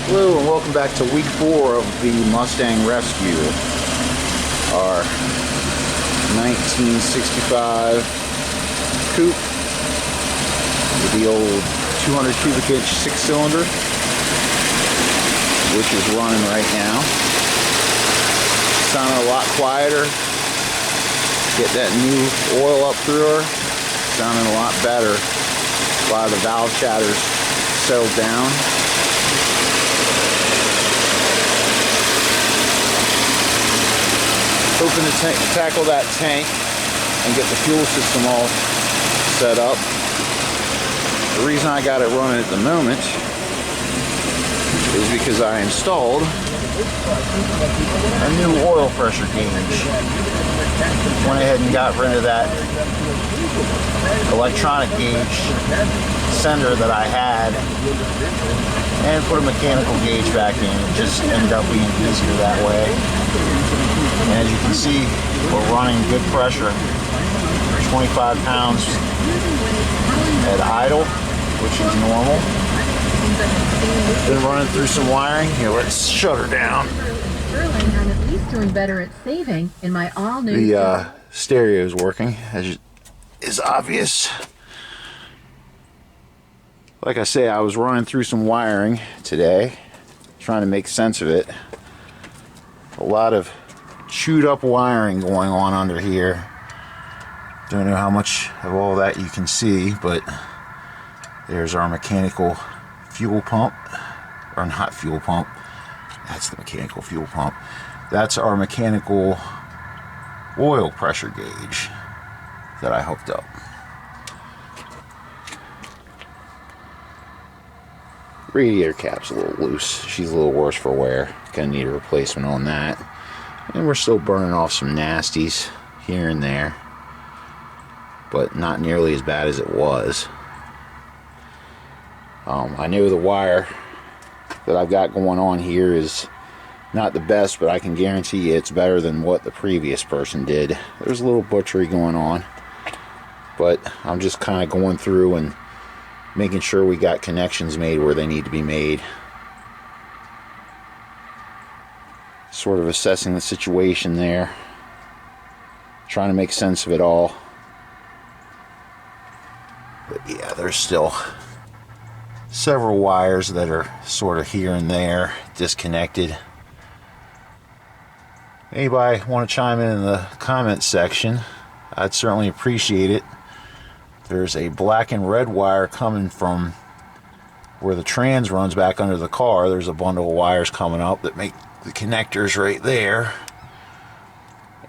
Hello and welcome back to week 4 of the Mustang Rescue. Our 1965 coupe with the old 200 cubic inch 6-cylinder, which is running right now. Sounding a lot quieter. Get that new oil up through her. Sounding a lot better. A lot of the valve chatters settled down. Hoping to tackle that tank and get the fuel system all set up. The reason I got it running at the moment is because I installed a new oil pressure gauge. Went ahead and got rid of that electronic gauge sender that I had and put a mechanical gauge back in. It just ended up being easier that way. And as you can see, we're running good pressure, 25 pounds at idle, which is normal. Been running through some wiring. Here, let's shut her down. I'm at least doing better at saving in my all-new. The stereo is working, as is obvious. Like I say, I was running through some wiring today, trying to make sense of it. A lot of chewed up wiring going on under here. Don't know how much of all that you can see, but there's our mechanical fuel pump, or not fuel pump, that's the mechanical fuel pump. That's our mechanical oil pressure gauge that I hooked up. Radiator cap's a little loose. She's a little worse for wear. Gonna need a replacement on that. And we're still burning off some nasties here and there, but not nearly as bad as it was. I know the wire that I've got going on here is not the best, but I can guarantee you it's better than what the previous person did. There's a little butchery going on, but I'm just kind of going through and making sure we got connections made where they need to be made. Sort of assessing the situation there, trying to make sense of it all. But yeah, there's still several wires that are sort of here and there disconnected. Anybody want to chime in the comments section? I'd certainly appreciate it. There's a black and red wire coming from where the trans runs back under the car. There's a bundle of wires coming up that make the connectors right there.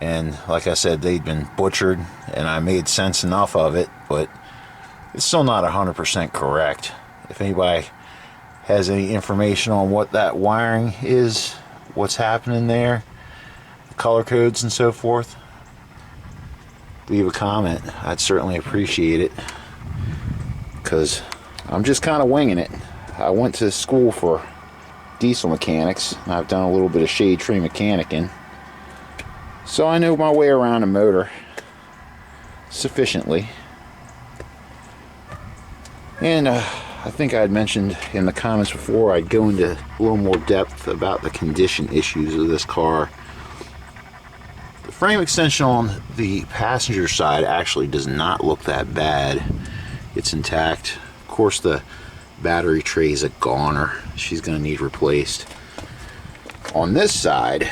And like I said, they'd been butchered and I made sense enough of it, but it's still not 100% correct. If anybody has any information on what that wiring is, what's happening there, the color codes and so forth, leave a comment. I'd certainly appreciate it, because I'm just kind of winging it. I went to school for diesel mechanics, and I've done a little bit of shade tree mechanicing, so I know my way around a motor sufficiently. And I think I had mentioned in the comments before I'd go into a little more depth about the condition issues of this car. The frame extension on the passenger side actually does not look that bad. It's intact. Of course, the battery tray is a goner. She's going to need replaced. On this side,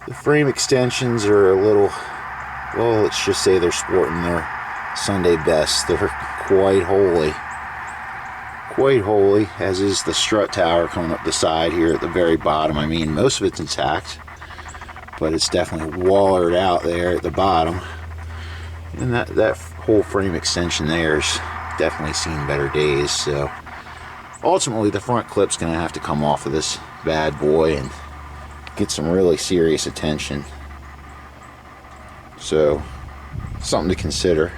the frame extensions are a little, well, let's just say they're sporting their Sunday best. They're quite holy, as is the strut tower coming up the side here at the very bottom. I mean, most of it's intact, but it's definitely wallered out there at the bottom. And that whole frame extension there's definitely seen better days. So ultimately the front clip's gonna have to come off of this bad boy and get some really serious attention. So something to consider.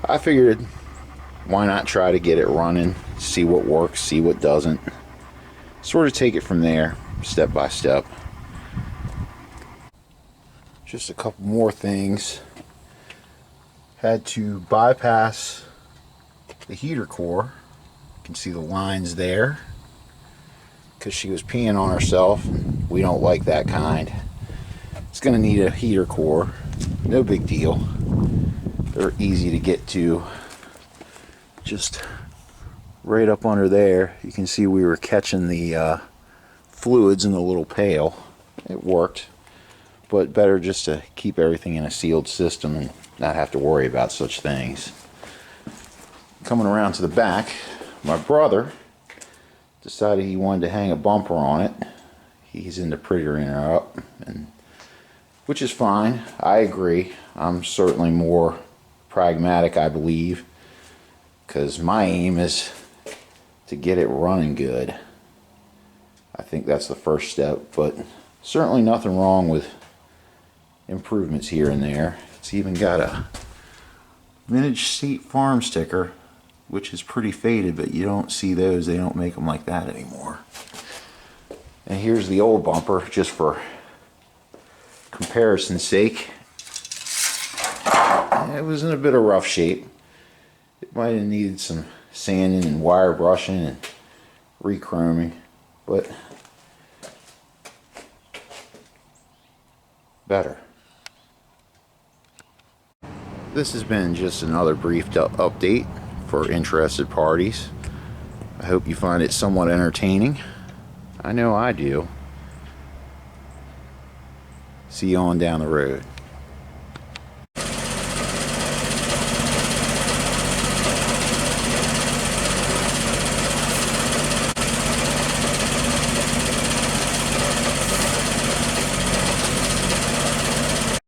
I figured, why not try to get it running, see what works, see what doesn't, sort of take it from there, step by step. Just a couple more things. Had to bypass the heater core can see the lines there because she was peeing on herself. We don't like that kind. It's going to need a heater core. No big deal. They're easy to get to. Just right up under there, you can see we were catching the fluids in the little pail. It worked, but better just to keep everything in a sealed system and not have to worry about such things. Coming around to the back, my brother decided he wanted to hang a bumper on it. He's into prettying her up, and which is fine. I agree. I'm certainly more pragmatic, I believe, because my aim is to get it running good. I think that's the first step, but certainly nothing wrong with improvements here and there. It's even got a vintage State Farm sticker, which is pretty faded, but you don't see those. They don't make them like that anymore. And here's the old bumper, just for comparison's sake. It was in a bit of rough shape. It might have needed some sanding and wire brushing and re-chroming, but better. This has been just another brief update for interested parties. I hope you find it somewhat entertaining. I know I do. See you on down the road.